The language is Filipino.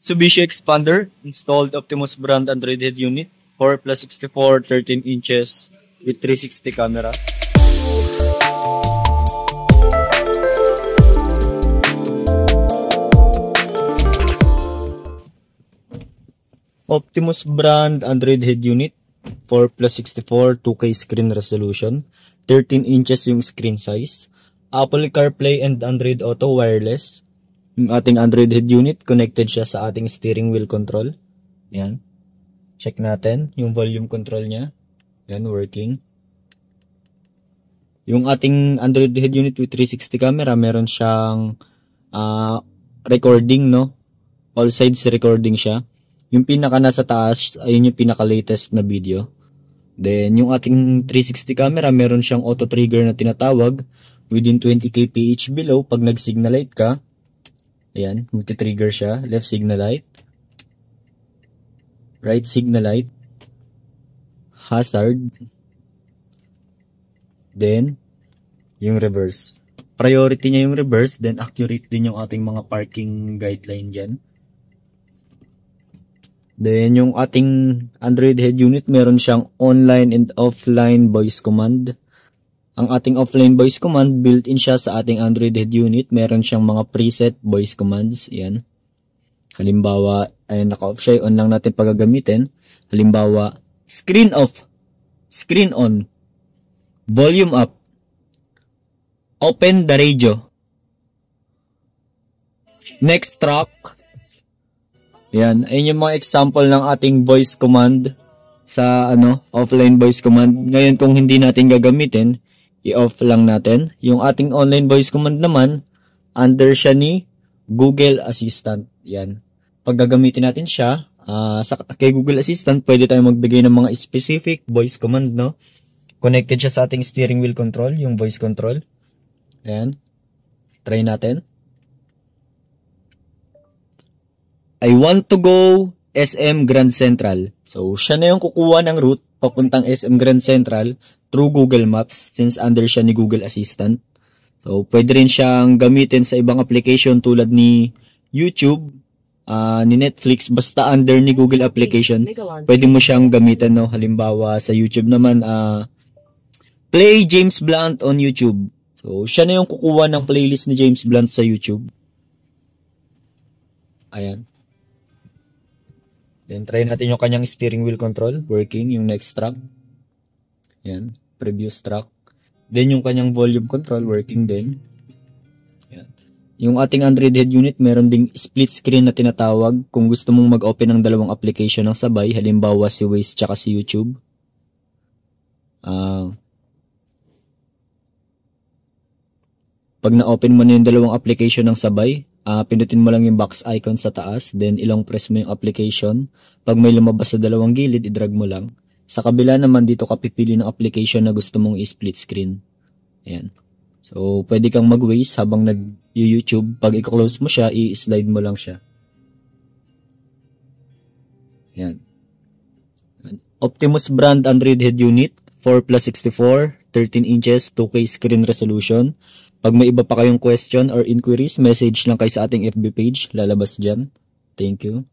Mitsubishi Expander, installed Optimus brand Android head unit, 4 plus 64, 13 inches with 360 camera. Optimus brand Android head unit, 4 plus 64, 2K screen resolution, 13 inches yung screen size, Apple CarPlay and Android Auto wireless. Yung ating Android head unit, connected siya sa ating steering wheel control. Yan. Check natin yung volume control niya. Yan, working. Yung ating Android head unit with 360 camera, meron siyang recording, no? All sides recording siya. Yung pinaka nasa taas, ayun yung pinaka latest na video. Then, yung ating 360 camera, meron siyang auto trigger na tinatawag within 20 kph below pag nag-signal light ka. Ayan, magti-trigger siya. Left signal light. Right signal light. Hazard. Then, yung reverse. Priority niya yung reverse, then accurate din yung ating mga parking guideline dyan. Then, yung ating Android head unit, meron siyang online and offline voice command. Ang ating offline voice command, built-in siya sa ating Android head unit. Meron siyang mga preset voice commands. Yan. Halimbawa, ayan, naka-off siya. On lang natin pagagamitin. Halimbawa, screen off, screen on, volume up, open the radio, next track. Yan. Ayun yung mga example ng ating voice command sa offline voice command. Ngayon, kung hindi natin gagamitin, i-off lang natin. Yung ating online voice command naman, under siya ni Google Assistant. Yan. Pag gagamitin natin siya, kay Google Assistant, pwede tayong magbigay ng mga specific voice command, no? Connected siya sa ating steering wheel control, yung voice control. Ayan. Try natin. I want to go SM Grand Central. So, siya na yung kukuha ng route papuntang SM Grand Central through Google Maps since under siya ni Google Assistant. So, pwede rin siyang gamitin sa ibang application tulad ni YouTube, ni Netflix, basta under ni Google application. Pwede mo siyang gamitin, no? Halimbawa, sa YouTube naman, play James Blunt on YouTube. So, siya na yung kukuha ng playlist ni James Blunt sa YouTube. Ayan. Then, try natin yung kanyang steering wheel control. Working, yung next track. Yan, previous track. Then, yung kanyang volume control, working din. Yan. Yung ating Android head unit, meron ding split screen na tinatawag kung gusto mong mag-open ng dalawang application ng sabay. Halimbawa, si Waze tsaka si YouTube. Pag na-open mo na yung dalawang application ng sabay, pinutin mo lang yung box icon sa taas, then ilong press mo yung application. Pag may lumabas sa dalawang gilid, i-drag mo lang. Sa kabila naman, dito ka pipili ng application na gusto mong i-split screen. Ayan. So, pwede kang mag-Waze habang nag-YouTube. Pag i-close mo siya, i-slide mo lang siya. Ayan. Optimus brand Android head unit, 4 plus 64, 13 inches, 2K screen resolution. Pag may iba pa kayong question or inquiries, message lang kayo sa ating FB page. Lalabas dyan. Thank you.